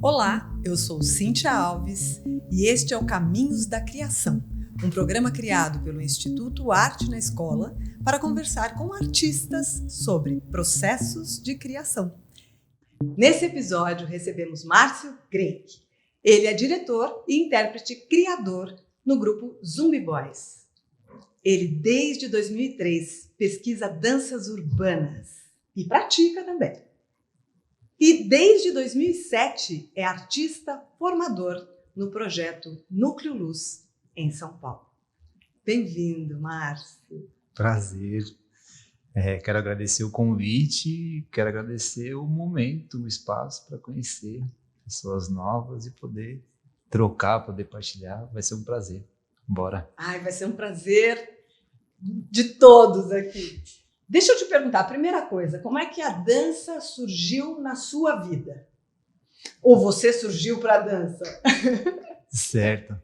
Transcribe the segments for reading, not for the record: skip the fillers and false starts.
Olá, eu sou Cíntia Alves e este é o Caminhos da Criação, um programa criado pelo Instituto Arte na Escola para conversar com artistas sobre processos de criação. Nesse episódio recebemos Márcio Grenck. Ele é diretor e intérprete criador no grupo Zumbi Boys. Ele, desde 2003, pesquisa danças urbanas e pratica também. E desde 2007 é artista formador no projeto Núcleo Luz, em São Paulo. Bem-vindo, Márcio. Prazer. Quero agradecer o convite, quero agradecer o momento, o espaço para conhecer pessoas novas e poder trocar, poder partilhar. Vai ser um prazer. Bora. Vai ser um prazer de todos aqui. Deixa eu te perguntar, a primeira coisa, como é que a dança surgiu na sua vida? Ou você surgiu para a dança? Certo.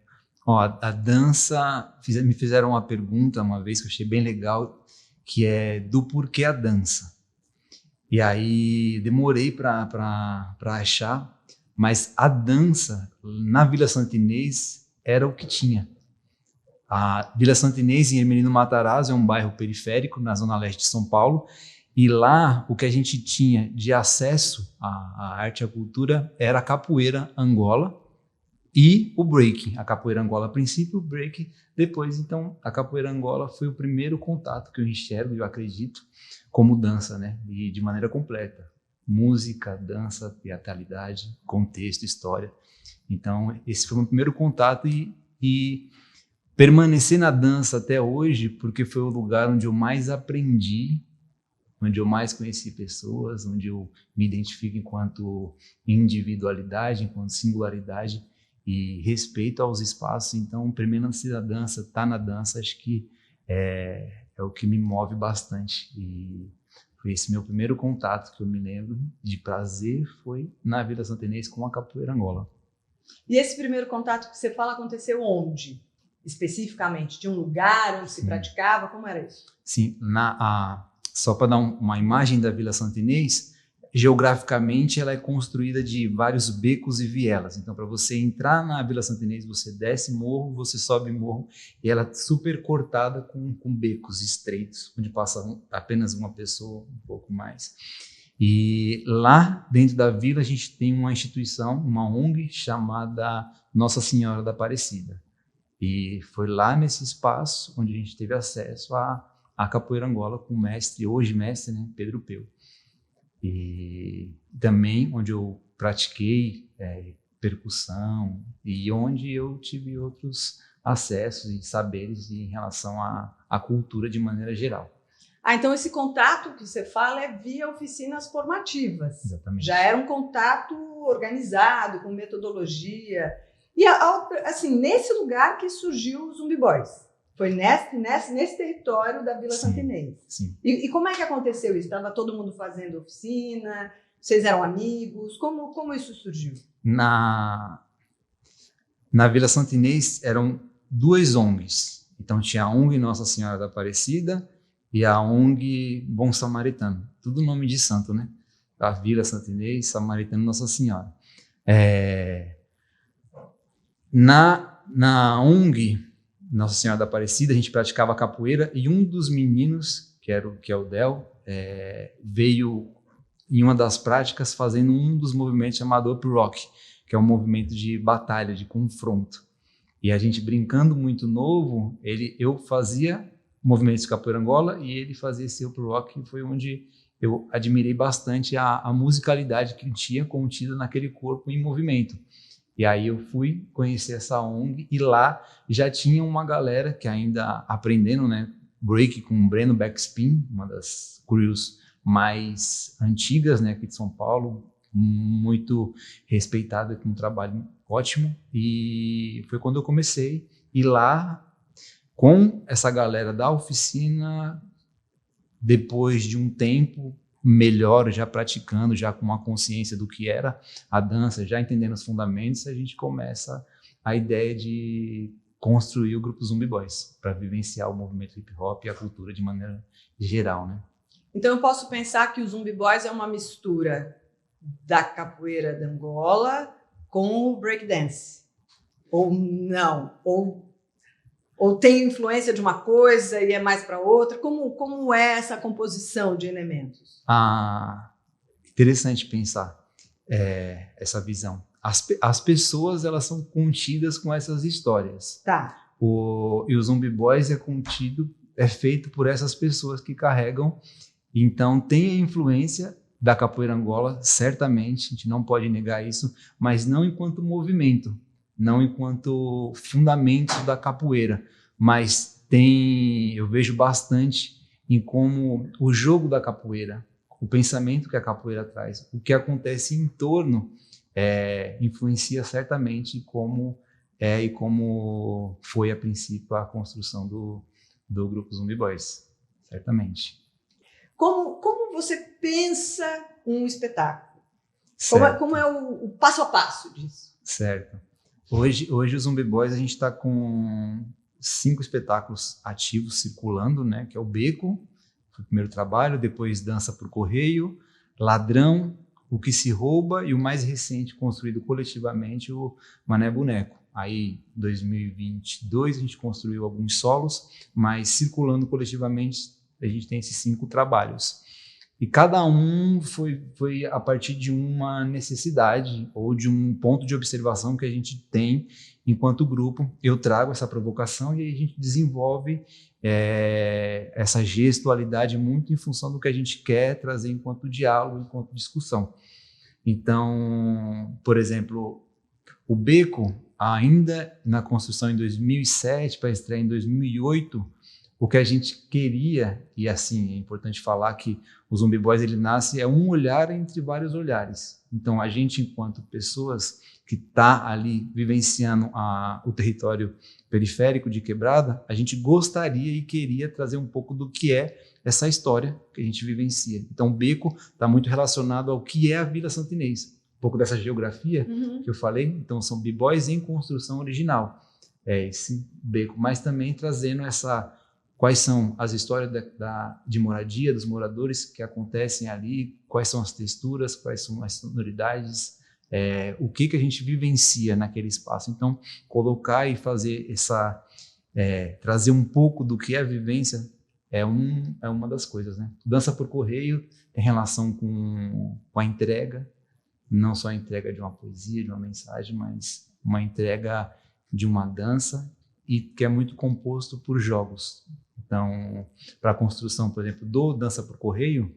A dança, me fizeram uma pergunta uma vez que eu achei bem legal, que é do porquê a dança. E aí demorei para achar, mas a dança na Vila Santo Inês era o que tinha. A Vila Santo Inês, em Hermelino Matarazzo, é um bairro periférico na zona leste de São Paulo, e lá o que a gente tinha de acesso à arte e à cultura era a capoeira Angola e o break. A capoeira Angola a princípio, o break depois. Então, a capoeira Angola foi o primeiro contato que eu enxergo, eu acredito, como dança, né? E de maneira completa. Música, dança, teatralidade, contexto, história. Então, esse foi o meu primeiro contato e permanecer na dança até hoje, porque foi o lugar onde eu mais aprendi, onde eu mais conheci pessoas, onde eu me identifico enquanto individualidade, enquanto singularidade e respeito aos espaços. Então, permanecer na dança, estar na dança, acho que é o que me move bastante. E foi esse meu primeiro contato que eu me lembro de prazer, foi na Vila Santo Inês com a capoeira Angola. E esse primeiro contato que você fala aconteceu onde? Especificamente, de um lugar onde se praticava? Como era isso? Sim, só para dar uma imagem da Vila Santo Inês, geograficamente ela é construída de vários becos e vielas. Então, para você entrar na Vila Santo Inês, você desce morro, você sobe morro, e ela é super cortada com becos estreitos, onde passa apenas uma pessoa, um pouco mais. E lá dentro da vila a gente tem uma instituição, uma ONG, chamada Nossa Senhora da Aparecida. E foi lá nesse espaço onde a gente teve acesso à capoeira Angola com o mestre, hoje mestre, né, Pedro Peu. E também onde eu pratiquei percussão e onde eu tive outros acessos e saberes em relação à cultura de maneira geral. Então esse contato que você fala é via oficinas formativas. Exatamente. Já era um contato organizado, com metodologia. E assim, nesse lugar que surgiu o Zumbi Boys. Foi nesse território da Vila Santo Inês. Sim. E como é que aconteceu isso? Estava todo mundo fazendo oficina? Vocês eram amigos? Como isso surgiu? Na Vila Santo Inês eram duas ONGs. Então tinha a ONG Nossa Senhora da Aparecida e a ONG Bom Samaritano. Tudo nome de santo, né? A Vila Santo Inês, Samaritano, Nossa Senhora. Na ONG Nossa Senhora da Aparecida, a gente praticava capoeira e um dos meninos, que é o Del, veio em uma das práticas fazendo um dos movimentos chamado Up Rock, que é um movimento de batalha, de confronto. E a gente brincando muito novo, eu fazia movimentos de capoeira Angola e ele fazia esse Up Rock, e foi onde eu admirei bastante a musicalidade que ele tinha contida naquele corpo em movimento. E aí eu fui conhecer essa ONG e lá já tinha uma galera que ainda aprendendo, né, break com o Breno Backspin, uma das crews mais antigas, né, aqui de São Paulo, muito respeitada, com um trabalho ótimo. E foi quando eu comecei. E lá, com essa galera da oficina, depois de um tempo melhor, já praticando, já com uma consciência do que era a dança, já entendendo os fundamentos, a gente começa a ideia de construir o grupo Zumbi Boys, para vivenciar o movimento hip hop e a cultura de maneira geral, né? Então eu posso pensar que o Zumbi Boys é uma mistura da capoeira de Angola com o breakdance? Ou não? Ou tem influência de uma coisa e é mais para outra? Como é essa composição de elementos? Interessante pensar essa visão. As pessoas, elas são contidas com essas histórias. Tá. E o Zumbi Boys é feito por essas pessoas que carregam. Então, tem a influência da capoeira Angola, certamente, a gente não pode negar isso, mas não enquanto movimento, não enquanto fundamento da capoeira, mas eu vejo bastante em como o jogo da capoeira, o pensamento que a capoeira traz, o que acontece em torno, influencia certamente como foi a princípio a construção do grupo Zumbi Boys, certamente. Como você pensa um espetáculo? Como é o passo a passo disso? Certo. Hoje o Zumbi Boys, a gente está com 5 espetáculos ativos circulando, né? Que é o Beco, foi o primeiro trabalho, depois Dança por Correio, Ladrão, O Que Se Rouba e o mais recente, construído coletivamente, o Mané Boneco. Aí, em 2022, a gente construiu alguns solos, mas circulando coletivamente, a gente tem esses 5 trabalhos. E cada um foi a partir de uma necessidade ou de um ponto de observação que a gente tem enquanto grupo. Eu trago essa provocação e aí a gente desenvolve essa gestualidade muito em função do que a gente quer trazer enquanto diálogo, enquanto discussão. Então, por exemplo, o Beco, ainda na construção em 2007, para estrear em 2008, o que a gente queria, e assim, é importante falar que o Zumbi Boys, ele nasce, um olhar entre vários olhares. Então, a gente, enquanto pessoas que está ali vivenciando o território periférico de Quebrada, a gente gostaria e queria trazer um pouco do que é essa história que a gente vivencia. Então, o Beco está muito relacionado ao que é a Vila Santo Inês. Um pouco dessa geografia que eu falei. Então, são b-boys em construção original. Esse Beco, mas também trazendo quais são as histórias de moradia, dos moradores que acontecem ali, quais são as texturas, quais são as sonoridades, o que a gente vivencia naquele espaço. Então, colocar e fazer trazer um pouco do que é a vivência é uma das coisas, né? Dança por Correio tem relação com a entrega, não só a entrega de uma poesia, de uma mensagem, mas uma entrega de uma dança, e que é muito composto por jogos. Então, para a construção, por exemplo, do Dança por Correio,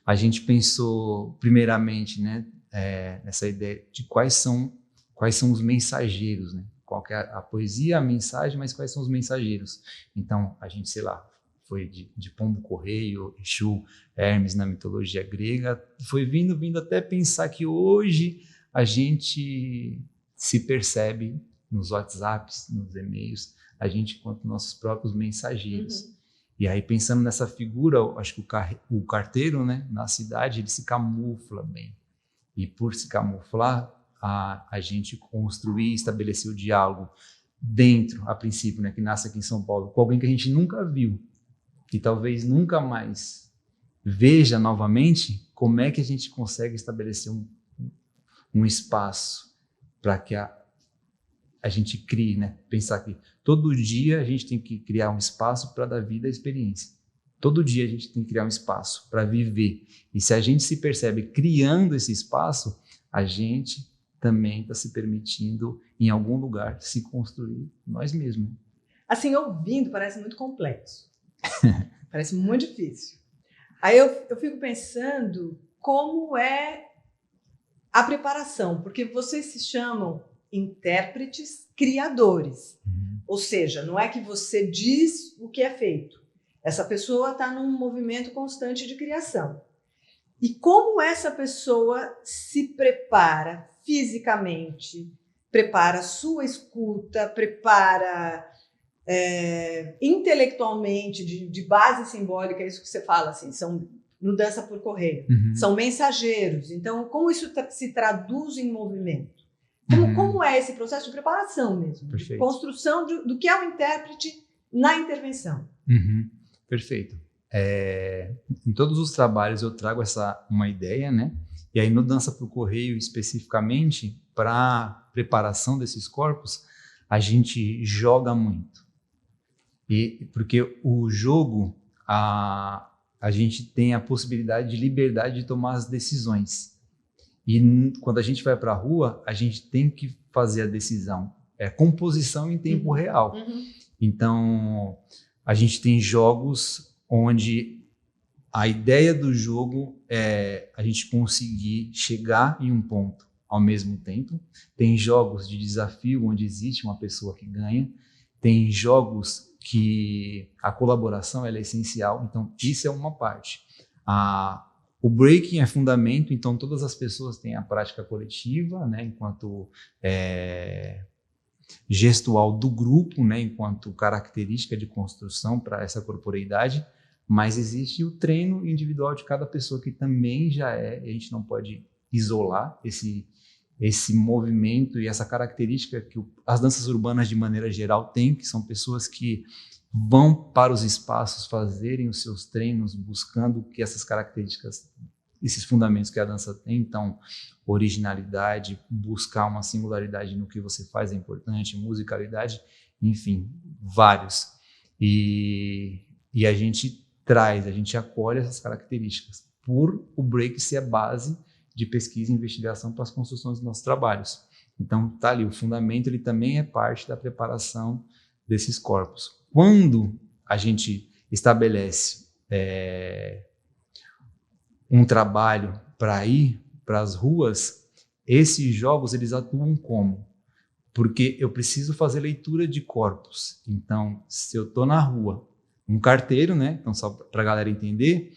a gente pensou primeiramente, né, nessa ideia de quais são os mensageiros, né? Qual que é a poesia, a mensagem, mas quais são os mensageiros. Então, a gente, sei lá, foi de Pombo Correio, Exu, Hermes na mitologia grega, foi vindo até pensar que hoje a gente se percebe nos WhatsApps, nos e-mails, a gente enquanto nossos próprios mensageiros. E aí, pensando nessa figura, acho que o carteiro, né, na cidade, ele se camufla bem. E por se camuflar, a gente construir e estabelecer o diálogo dentro, a princípio, né, que nasce aqui em São Paulo, com alguém que a gente nunca viu, e talvez nunca mais veja novamente, como é que a gente consegue estabelecer um espaço para que a gente crie, né? Pensar que todo dia a gente tem que criar um espaço para dar vida à experiência. Todo dia a gente tem que criar um espaço para viver. E se a gente se percebe criando esse espaço, a gente também está se permitindo, em algum lugar, se construir nós mesmos. Assim, ouvindo, parece muito complexo. Parece muito difícil. Aí eu fico pensando como é a preparação, porque vocês se chamam intérpretes criadores. Ou seja, não é que você diz o que é feito. Essa pessoa está num movimento constante de criação. E como essa pessoa se prepara fisicamente, prepara sua escuta, prepara intelectualmente, de base simbólica, isso que você fala, assim, no Dança por Correio, são mensageiros. Então, como isso se traduz em movimento? Como é esse processo de preparação mesmo? Perfeito. De construção do que é o intérprete na intervenção? Perfeito. Em todos os trabalhos eu trago uma ideia, né? E aí no Dança para o Correio, especificamente, para preparação desses corpos, a gente joga muito. Porque o jogo, a gente tem a possibilidade de liberdade de tomar as decisões. E quando a gente vai para a rua, a gente tem que fazer a decisão. É composição em tempo real. Então, a gente tem jogos onde a ideia do jogo é a gente conseguir chegar em um ponto ao mesmo tempo. Tem jogos de desafio onde existe uma pessoa que ganha. Tem jogos que a colaboração ela é essencial. Então, isso é uma parte. O breaking é fundamento, então todas as pessoas têm a prática coletiva, né, enquanto gestual do grupo, né, enquanto característica de construção para essa corporeidade, mas existe o treino individual de cada pessoa que também já a gente não pode isolar esse movimento e essa característica que as danças urbanas de maneira geral têm, que são pessoas que vão para os espaços fazerem os seus treinos buscando que essas características, esses fundamentos que a dança tem. Então, originalidade, buscar uma singularidade no que você faz é importante, musicalidade, enfim, vários. E a gente a gente acolhe essas características por o break ser a base de pesquisa e investigação para as construções dos nossos trabalhos. Então, tá ali, o fundamento ele também é parte da preparação desses corpos. Quando a gente estabelece um trabalho para ir para as ruas, esses jogos eles atuam como? Porque eu preciso fazer leitura de corpos. Então, se eu estou na rua, um carteiro, né? Então, só para a galera entender,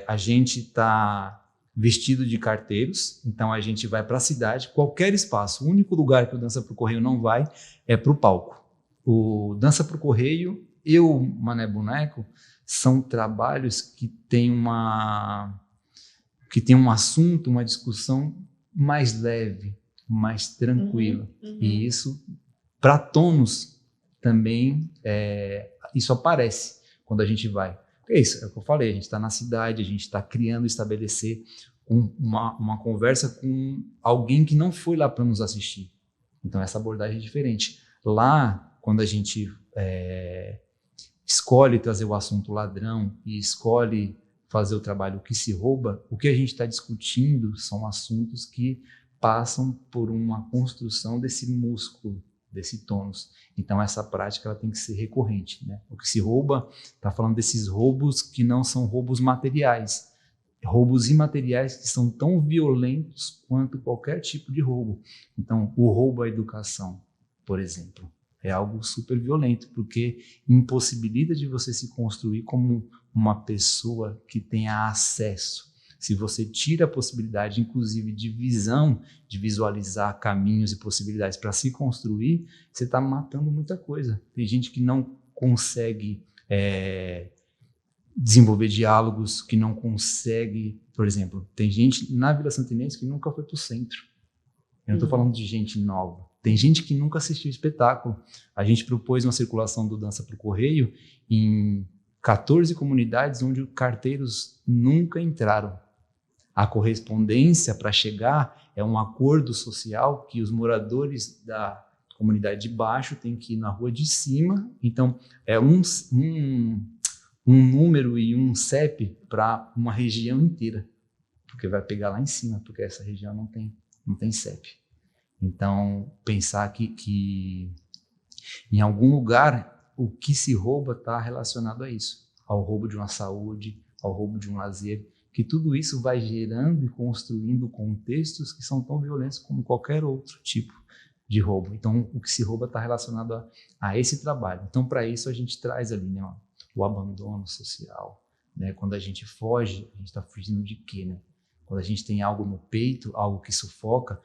a gente está vestido de carteiros, então a gente vai para a cidade, qualquer espaço, o único lugar que o Dança para o Correio não vai é para o palco. O Dança para o Correio e o Mané Boneco são trabalhos que têm um assunto, uma discussão mais leve, mais tranquila. E isso, para tonos, também isso aparece quando a gente vai. É isso, é o que eu falei, a gente está na cidade, a gente está criando, estabelecer uma conversa com alguém que não foi lá para nos assistir. Então, essa abordagem é diferente. Lá, quando a gente escolhe trazer o assunto ladrão e escolhe fazer o trabalho que se rouba, o que a gente está discutindo são assuntos que passam por uma construção desse músculo, desse tônus. Então, essa prática ela tem que ser recorrente, né? O que se rouba, está falando desses roubos que não são roubos materiais, roubos imateriais que são tão violentos quanto qualquer tipo de roubo. Então, o roubo à educação, por exemplo, é algo super violento, porque impossibilita de você se construir como uma pessoa que tenha acesso. Se você tira a possibilidade, inclusive, de visão, de visualizar caminhos e possibilidades para se construir, você está matando muita coisa. Tem gente que não consegue desenvolver diálogos, que não consegue... Por exemplo, tem gente na Vila Santinense que nunca foi para o centro. Eu não estou falando de gente nova. Tem gente que nunca assistiu espetáculo. A gente propôs uma circulação do Dança para o Correio em 14 comunidades onde carteiros nunca entraram. A correspondência para chegar é um acordo social que os moradores da comunidade de baixo têm que ir na rua de cima. Então, é um número e um CEP para uma região inteira, porque vai pegar lá em cima, porque essa região não tem CEP. Então, pensar que em algum lugar o que se rouba está relacionado a isso, ao roubo de uma saúde, ao roubo de um lazer, que tudo isso vai gerando e construindo contextos que são tão violentos como qualquer outro tipo de roubo. Então, o que se rouba está relacionado a esse trabalho. Então, para isso, a gente traz ali, né, o abandono social. Né? Quando a gente foge, a gente está fugindo de quê? Né? Quando a gente tem algo no peito, algo que sufoca,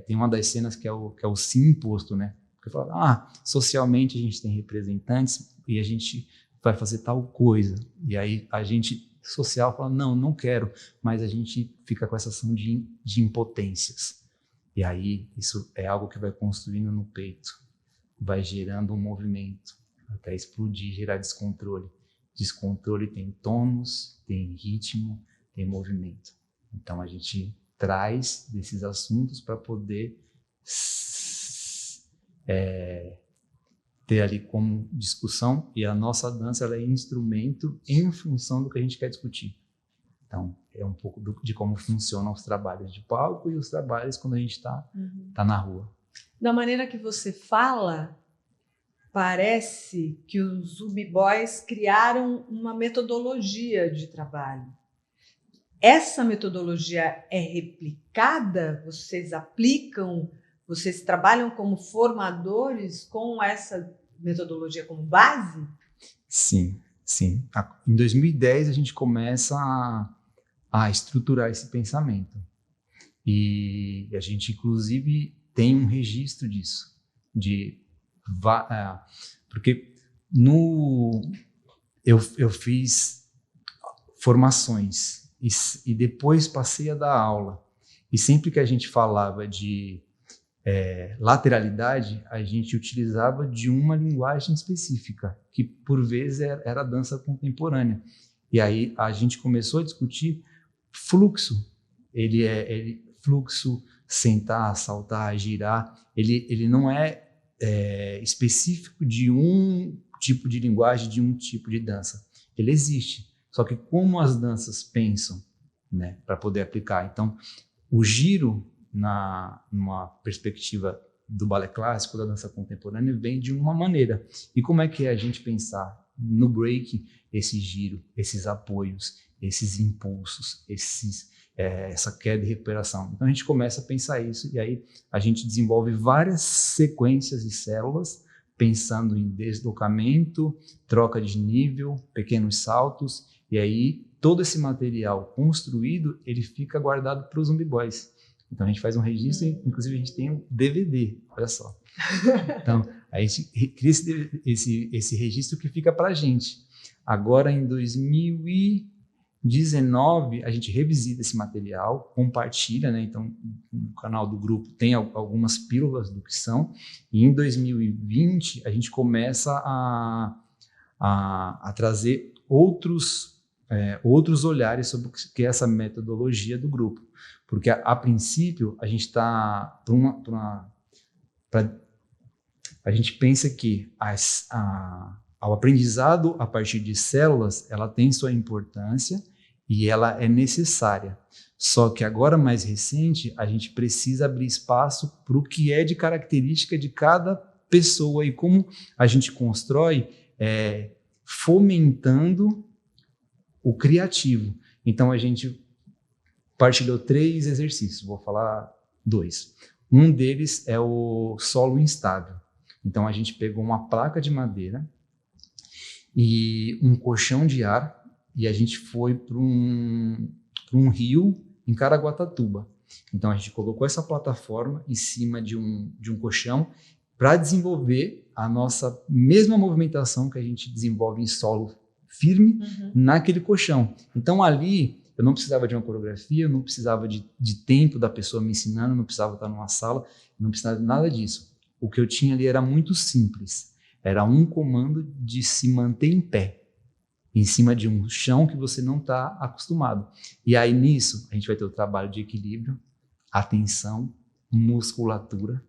tem uma das cenas que é o sim imposto, né? Porque fala, socialmente a gente tem representantes e a gente vai fazer tal coisa. E aí a gente social fala, não quero, mas a gente fica com essa ação de impotências. E aí isso é algo que vai construindo no peito, vai gerando um movimento, até explodir, gerar descontrole. Descontrole tem tônus, tem ritmo, tem movimento. Então a gente traz desses assuntos para poder ter ali como discussão, e a nossa dança ela é instrumento em função do que a gente quer discutir. Então, é um pouco de como funcionam os trabalhos de palco e os trabalhos quando a gente está na rua. Da maneira que você fala, parece que os Zumbi Boys criaram uma metodologia de trabalho. Essa metodologia é replicada? Vocês aplicam? Vocês trabalham como formadores com essa metodologia como base? Sim, sim. Em 2010 a gente começa a estruturar esse pensamento. E a gente, inclusive, tem um registro disso. Porque eu fiz formações e depois passei a dar aula. E sempre que a gente falava de lateralidade, a gente utilizava de uma linguagem específica, que por vezes era a dança contemporânea. E aí a gente começou a discutir fluxo. Fluxo, sentar, saltar, girar, ele não é específico de um tipo de linguagem, de um tipo de dança. Ele existe, só que como as danças pensam, né, para poder aplicar. Então, o giro, numa perspectiva do balé clássico, da dança contemporânea, vem de uma maneira. E como é que é a gente pensar no break esse giro, esses apoios, esses impulsos, essa queda e recuperação? Então a gente começa a pensar isso, e aí a gente desenvolve várias sequências de células, pensando em deslocamento, troca de nível, pequenos saltos, e aí todo esse material construído, ele fica guardado para os Zumbi Boys. Então a gente faz um registro, inclusive a gente tem um DVD, olha só. Então a gente cria esse registro que fica para a gente. Agora em 2019 a gente revisita esse material, compartilha, né? Então no canal do grupo tem algumas pílulas do que são, e em 2020 a gente começa a trazer outros olhares sobre o que é essa metodologia do grupo. Porque, a princípio, a gente está a gente pensa que ao aprendizado a partir de células, ela tem sua importância e ela é necessária. Só que agora, mais recente, a gente precisa abrir espaço para o que é de característica de cada pessoa e como a gente constrói fomentando o criativo. Então, a gente partilhou 3 exercícios, vou falar 2. Um deles é o solo instável. Então a gente pegou uma placa de madeira e um colchão de ar e a gente foi para um rio em Caraguatatuba. Então a gente colocou essa plataforma em cima de um colchão para desenvolver a nossa mesma movimentação que a gente desenvolve em solo firme naquele colchão. Então ali eu não precisava de uma coreografia, eu não precisava de tempo da pessoa me ensinando, não precisava estar numa sala, não precisava de nada disso. O que eu tinha ali era muito simples. Era um comando de se manter em pé, em cima de um chão que você não está acostumado. E aí nisso a gente vai ter o trabalho de equilíbrio, atenção, musculatura,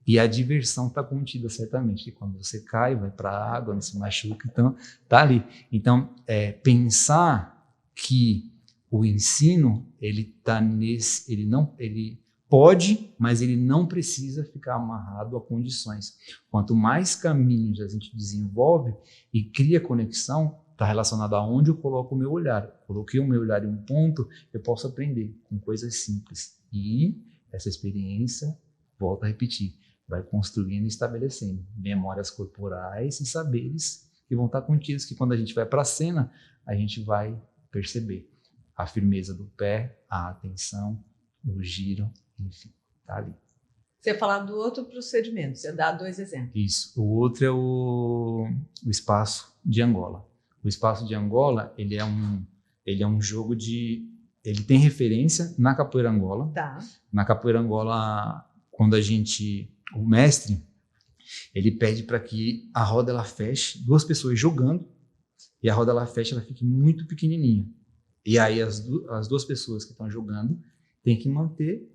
e a diversão está contida certamente. E quando você cai, vai para a água, não se machuca, então está ali. Então, pensar que o ensino, ele pode, mas ele não precisa ficar amarrado a condições. Quanto mais caminhos a gente desenvolve e cria conexão, está relacionado a onde eu coloco o meu olhar. Coloquei o meu olhar em um ponto, eu posso aprender com coisas simples. E essa experiência, volto a repetir, vai construindo e estabelecendo memórias corporais e saberes que vão estar contidos, que quando a gente vai para a cena, a gente vai perceber a firmeza do pé, a atenção, o giro, enfim, tá ali. Você ia falar do outro procedimento, você dá 2 exemplos. Isso. O outro é o espaço de Angola. O espaço de Angola, ele é um jogo de... Ele tem referência na capoeira Angola. Tá. Na capoeira Angola, quando o mestre, ele pede para que a roda ela feche, 2 pessoas jogando, e a roda ela fecha, ela fica muito pequenininha. E aí as 2 pessoas que estão jogando, tem que manter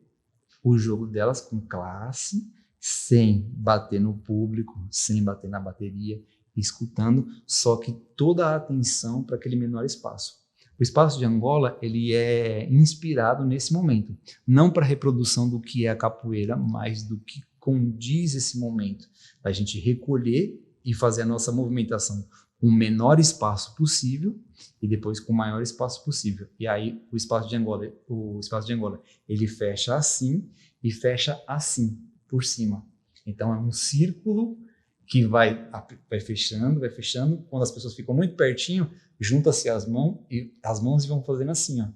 o jogo delas com classe, sem bater no público, sem bater na bateria, escutando, só que toda a atenção para aquele menor espaço. O espaço de Angola, ele é inspirado nesse momento, não para a reprodução do que é a capoeira, mas do que condiz esse momento, da gente recolher e fazer a nossa movimentação com o menor espaço possível e depois com o maior espaço possível. E aí o espaço de Angola, ele fecha assim e fecha assim, por cima. Então é um círculo que vai fechando. Quando as pessoas ficam muito pertinho, junta-se as mãos e vão fazendo assim, ó.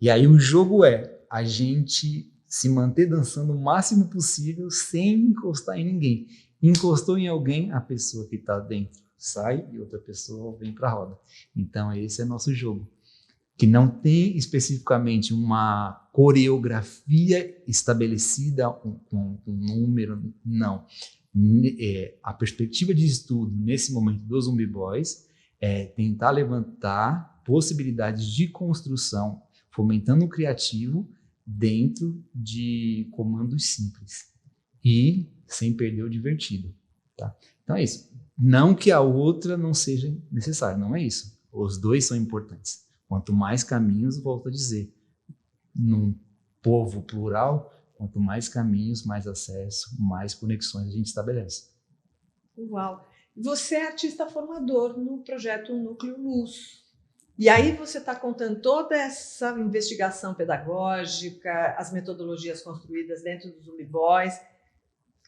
E aí o jogo é a gente se manter dançando o máximo possível sem encostar em ninguém. Encostou em alguém, a pessoa que está dentro sai e outra pessoa vem para a roda. Então esse é nosso jogo, que não tem especificamente uma coreografia estabelecida, um número, não. A perspectiva de estudo nesse momento dos Zumbi Boys é tentar levantar possibilidades de construção, fomentando o criativo dentro de comandos simples e sem perder o divertido. Tá? Então é isso. Não que a outra não seja necessária, não é isso. Os dois são importantes. Quanto mais caminhos, volto a dizer, num povo plural, quanto mais caminhos, mais acesso, mais conexões a gente estabelece. Uau! Você é artista formador no projeto Núcleo Luz. E aí você está contando toda essa investigação pedagógica, as metodologias construídas dentro dos Zumbi Boys.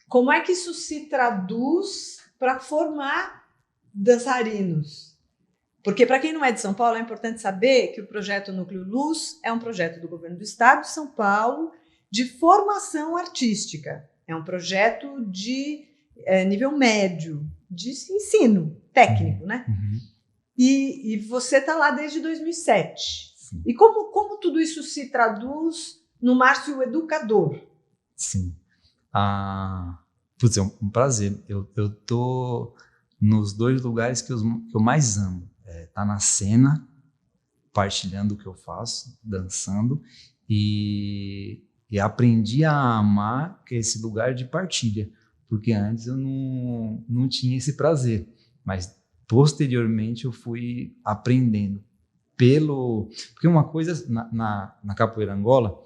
Como é que isso se traduz para formar dançarinos? Porque, para quem não é de São Paulo, é importante saber que o projeto Núcleo Luz é um projeto do governo do estado de São Paulo de formação artística. É um projeto de nível médio, de ensino técnico, né? Uhum. E você está lá desde 2007. Sim. E como tudo isso se traduz no Márcio Educador? Sim. Putz, é um prazer. Eu tô nos dois lugares que eu mais amo. Tá na cena, partilhando o que eu faço, dançando, e aprendi a amar esse lugar de partilha, porque antes eu não tinha esse prazer, mas posteriormente eu fui aprendendo porque uma coisa na capoeira Angola,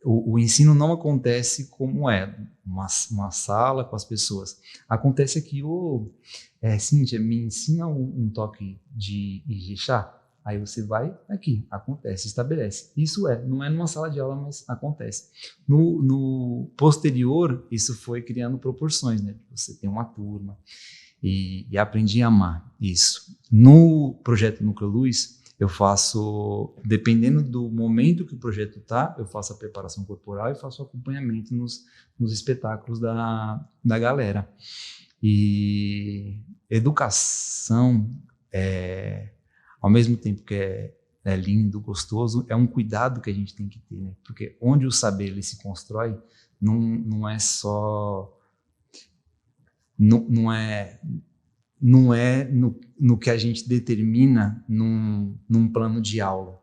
o ensino não acontece como uma sala com as pessoas. Acontece aqui, Cíntia, me ensina um toque de Ijexá. Aí você vai aqui, acontece, estabelece. Isso não é numa sala de aula, mas acontece. No posterior, isso foi criando proporções, né? Você tem uma turma e aprendi a amar isso. No projeto Núcleo Luz, eu faço, dependendo do momento que o projeto está, eu faço a preparação corporal e faço o acompanhamento nos espetáculos da galera. E educação, ao mesmo tempo que é lindo, gostoso, é um cuidado que a gente tem que ter, né? Porque onde o saber ele se constrói, não é só... Não é no que a gente determina num plano de aula.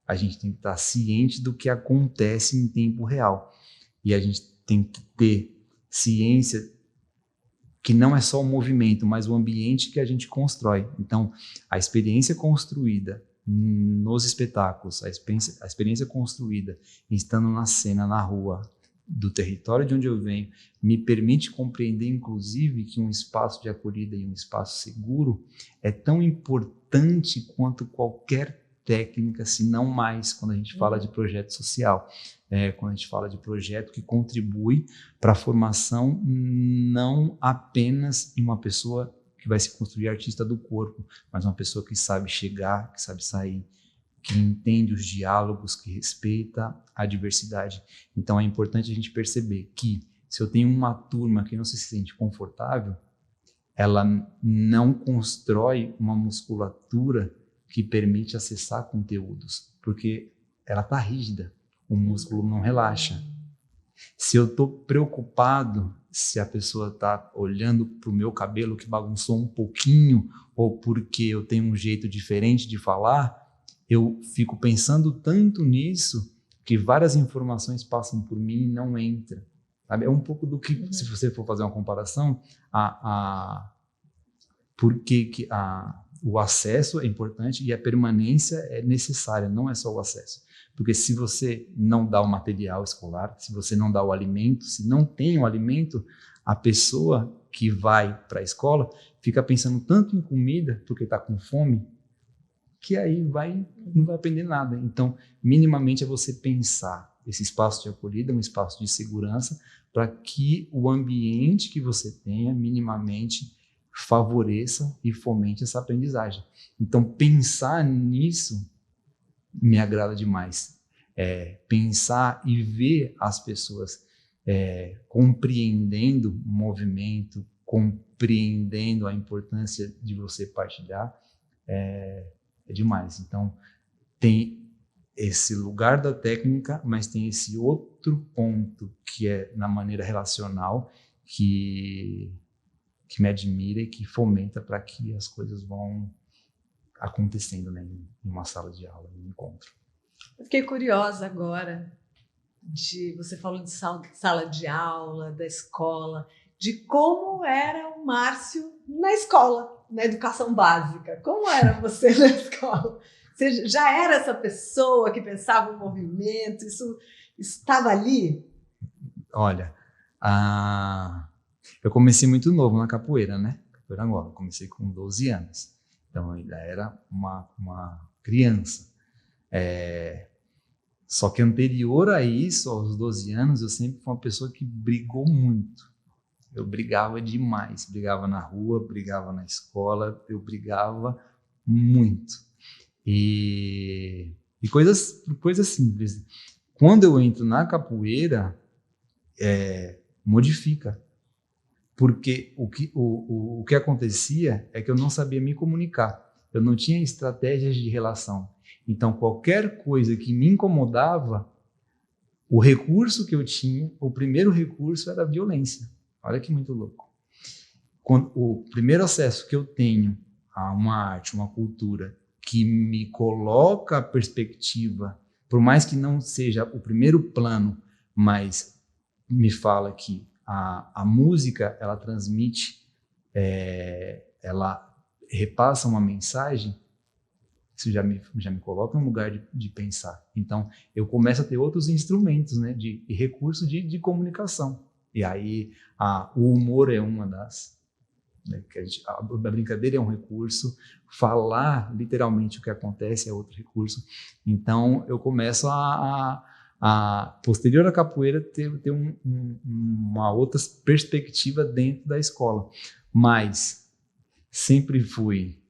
A gente tem que estar ciente do que acontece em tempo real. E a gente tem que ter ciência que não é só o movimento, mas o ambiente que a gente constrói. Então, a experiência construída nos espetáculos, a experiência construída estando na cena, na rua, do território de onde eu venho, me permite compreender, inclusive, que um espaço de acolhida e um espaço seguro é tão importante quanto qualquer técnica, se não mais, quando a gente fala de projeto social, quando a gente fala de projeto que contribui para a formação não apenas em uma pessoa que vai se construir artista do corpo, mas uma pessoa que sabe chegar, que sabe sair, que entende os diálogos, que respeita a diversidade. Então é importante a gente perceber que se eu tenho uma turma que não se sente confortável, ela não constrói uma musculatura que permite acessar conteúdos, porque ela está rígida, o músculo não relaxa. Se eu estou preocupado se a pessoa está olhando para o meu cabelo que bagunçou um pouquinho, ou porque eu tenho um jeito diferente de falar, eu fico pensando tanto nisso porque várias informações passam por mim e não entram. Sabe? É um pouco do que, se você for fazer uma comparação, porque o acesso é importante e a permanência é necessária, não é só o acesso. Porque se você não dá o material escolar, se você não dá o alimento, se não tem o alimento, a pessoa que vai para a escola fica pensando tanto em comida, porque está com fome, que aí não vai aprender nada. Então, minimamente é você pensar esse espaço de acolhida, um espaço de segurança, para que o ambiente que você tenha minimamente favoreça e fomente essa aprendizagem. Então, pensar nisso me agrada demais. Pensar e ver as pessoas compreendendo o movimento, compreendendo a importância de você partilhar, é demais. Então, tem esse lugar da técnica, mas tem esse outro ponto que é na maneira relacional que me admira e que fomenta para que as coisas vão acontecendo, né, em uma sala de aula, em um encontro. Eu fiquei curiosa agora, você falou de sala de aula, da escola, de como era o Márcio na escola, na educação básica. Como era você na escola? Você já era essa pessoa que pensava o movimento? Isso estava ali? Olha, eu comecei muito novo na capoeira, né? Capoeira Angola. Comecei com 12 anos. Então, eu ainda era uma criança. Só que anterior a isso, aos 12 anos, eu sempre fui uma pessoa que brigou muito. Eu brigava demais. Brigava na rua, brigava na escola, eu brigava muito. E coisas simples. Quando eu entro na capoeira, modifica. Porque o que acontecia é que eu não sabia me comunicar. Eu não tinha estratégias de relação. Então, qualquer coisa que me incomodava, o recurso que eu tinha, o primeiro recurso era a violência. Olha que muito louco. O primeiro acesso que eu tenho a uma arte, uma cultura, que me coloca a perspectiva, por mais que não seja o primeiro plano, mas me fala que a música, ela transmite, ela repassa uma mensagem, isso já me coloca em um lugar de pensar. Então, eu começo a ter outros instrumentos, né, de recurso de comunicação. E aí, o humor é uma das... Né, que a brincadeira é um recurso, falar literalmente o que acontece é outro recurso. Então, eu começo posterior à capoeira, ter uma outra perspectiva dentro da escola. Mas sempre fui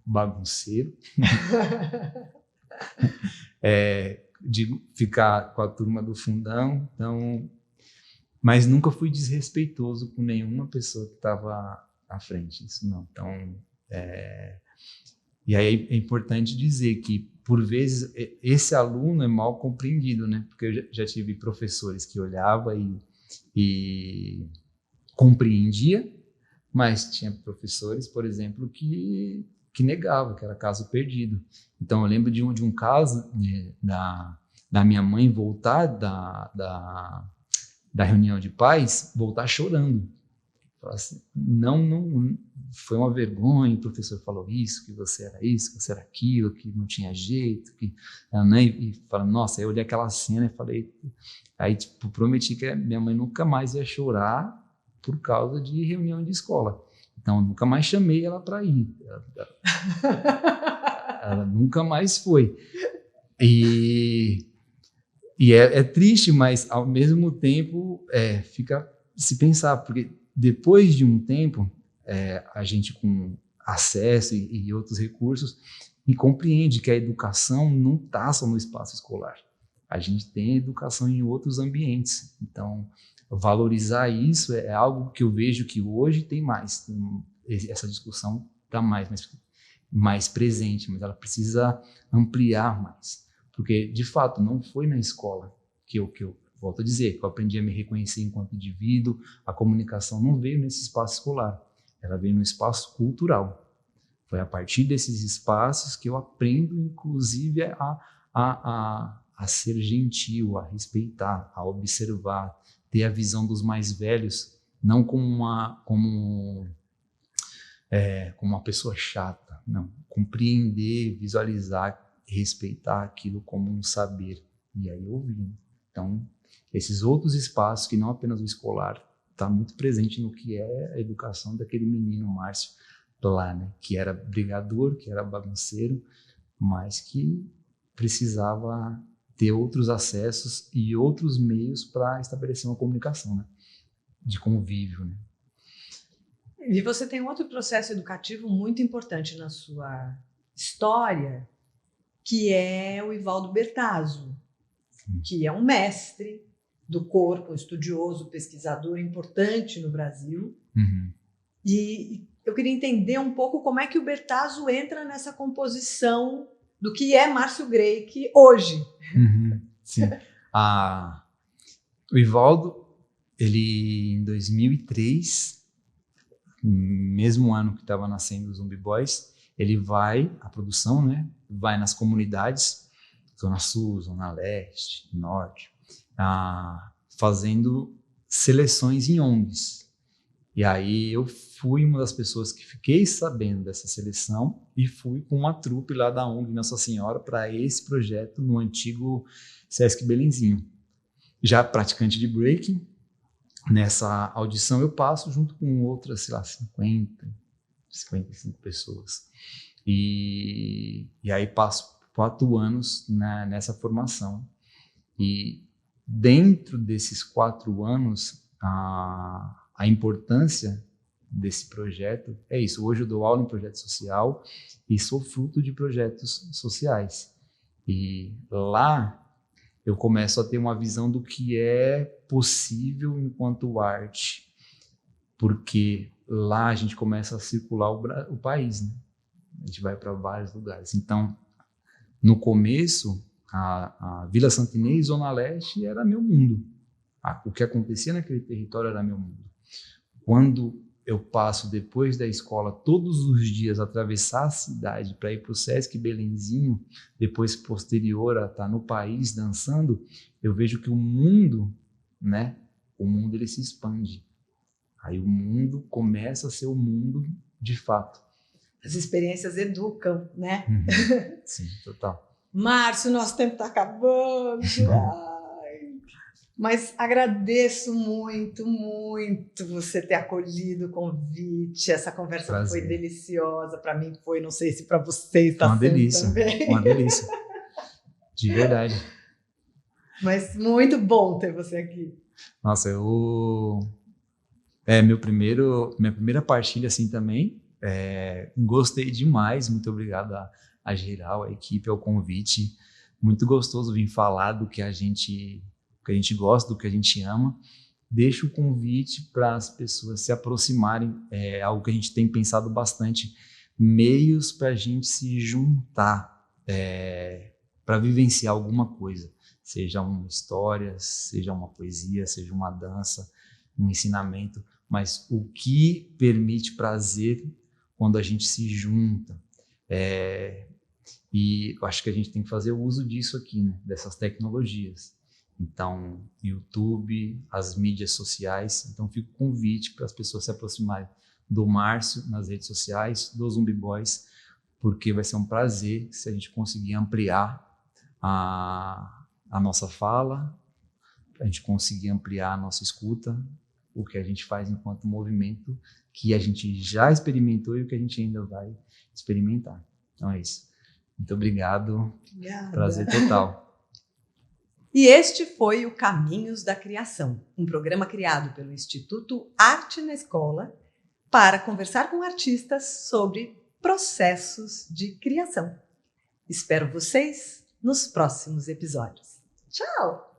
bagunceiro, de ficar com a turma do fundão, então, mas nunca fui desrespeitoso com nenhuma pessoa que estava à frente, isso não. Então, e aí é importante dizer que, por vezes, esse aluno é mal compreendido, né? Porque eu já tive professores que olhava e compreendia, mas tinha professores, por exemplo, que negava, que era caso perdido. Então, eu lembro de um caso da minha mãe voltar da reunião de pais, voltar chorando. Falar assim, não, foi uma vergonha, o professor falou isso, que você era aquilo, que não tinha jeito, né? E falando, nossa, eu olhei aquela cena e falei, aí tipo, prometi que minha mãe nunca mais ia chorar por causa de reunião de escola. Então, eu nunca mais chamei ela para ir. Ela nunca mais foi. E é triste, mas ao mesmo tempo fica se pensar, porque depois de um tempo, a gente com acesso e outros recursos, e compreende que a educação não está só no espaço escolar. A gente tem educação em outros ambientes. Então, valorizar isso é algo que eu vejo que hoje tem mais. Essa discussão está mais presente, mas ela precisa ampliar mais. Porque, de fato, não foi na escola que eu volto a dizer, que eu aprendi a me reconhecer enquanto indivíduo. A comunicação não veio nesse espaço escolar, ela veio no espaço cultural. Foi a partir desses espaços que eu aprendo, inclusive, a a ser gentil, a respeitar, a observar, ter a visão dos mais velhos, não como uma pessoa chata, não. Compreender, visualizar, respeitar aquilo como um saber. E aí ouvir. Então, esses outros espaços, que não apenas o escolar, está muito presente no que é a educação daquele menino, Márcio, lá, né? Que era brigador, que era bagunceiro, mas que precisava ter outros acessos e outros meios para estabelecer uma comunicação, né? De convívio, né? E você tem outro processo educativo muito importante na sua história, que é o Evaldo Bertazzo, que é um mestre do corpo, um estudioso, pesquisador importante no Brasil. Uhum. E eu queria entender um pouco como é que o Bertazzo entra nessa composição do que é Márcio Greik hoje. Uhum. Sim. O Evaldo, ele em 2003, mesmo ano que estava nascendo o Zumbi Boys, ele vai, a produção, né, vai nas comunidades, Zona Sul, Zona Leste, Norte, fazendo seleções em ONGs. E aí eu fui uma das pessoas que fiquei sabendo dessa seleção e fui com uma trupe lá da ONG Nossa Senhora para esse projeto no antigo Sesc Belenzinho. Já praticante de breaking, nessa audição eu passo junto com outras, sei lá, 55 pessoas. E aí passo 4 anos nessa formação. E dentro desses 4 anos, a importância desse projeto é isso. Hoje eu dou aula em projeto social e sou fruto de projetos sociais. E lá eu começo a ter uma visão do que é possível enquanto arte, porque lá a gente começa a circular o país, né? A gente vai para vários lugares. Então, no começo, a Vila Santa Inês, Zona Leste, era meu mundo. O que acontecia naquele território era meu mundo. Quando eu passo, depois da escola, todos os dias, atravessar a cidade para ir para o Sesc Belenzinho, depois posterior a estar no país dançando, eu vejo que o mundo, né? O mundo ele se expande. Aí o mundo começa a ser o mundo de fato. As experiências educam, né? Uhum. Sim, total. Márcio, nosso tempo está acabando. Mas agradeço muito, muito você ter acolhido o convite. Essa conversa Prazer. foi deliciosa. Para mim foi, não sei se para você está uma sendo delícia, também. Uma delícia. De verdade. Mas muito bom ter você aqui. Nossa, minha primeira partilha assim também. Gostei demais. Muito obrigado a geral, a equipe, ao convite. Muito gostoso vir falar do que a gente gosta, do que a gente ama. Deixo o convite para as pessoas se aproximarem. É algo que a gente tem pensado bastante. Meios para a gente se juntar, para vivenciar alguma coisa. Seja uma história, seja uma poesia, seja uma dança, um ensinamento. Mas o que permite prazer quando a gente se junta. E eu acho que a gente tem que fazer uso disso aqui, né? Dessas tecnologias. Então, YouTube, as mídias sociais. Então, fica o convite para as pessoas se aproximarem do Márcio nas redes sociais, do Zumbi Boys, porque vai ser um prazer se a gente conseguir ampliar a nossa fala, a gente conseguir ampliar a nossa escuta, o que a gente faz enquanto movimento, que a gente já experimentou e o que a gente ainda vai experimentar. Então é isso. Muito obrigado. Obrigada. Prazer total. E este foi o Caminhos da Criação, um programa criado pelo Instituto Arte na Escola para conversar com artistas sobre processos de criação. Espero vocês nos próximos episódios. Tchau!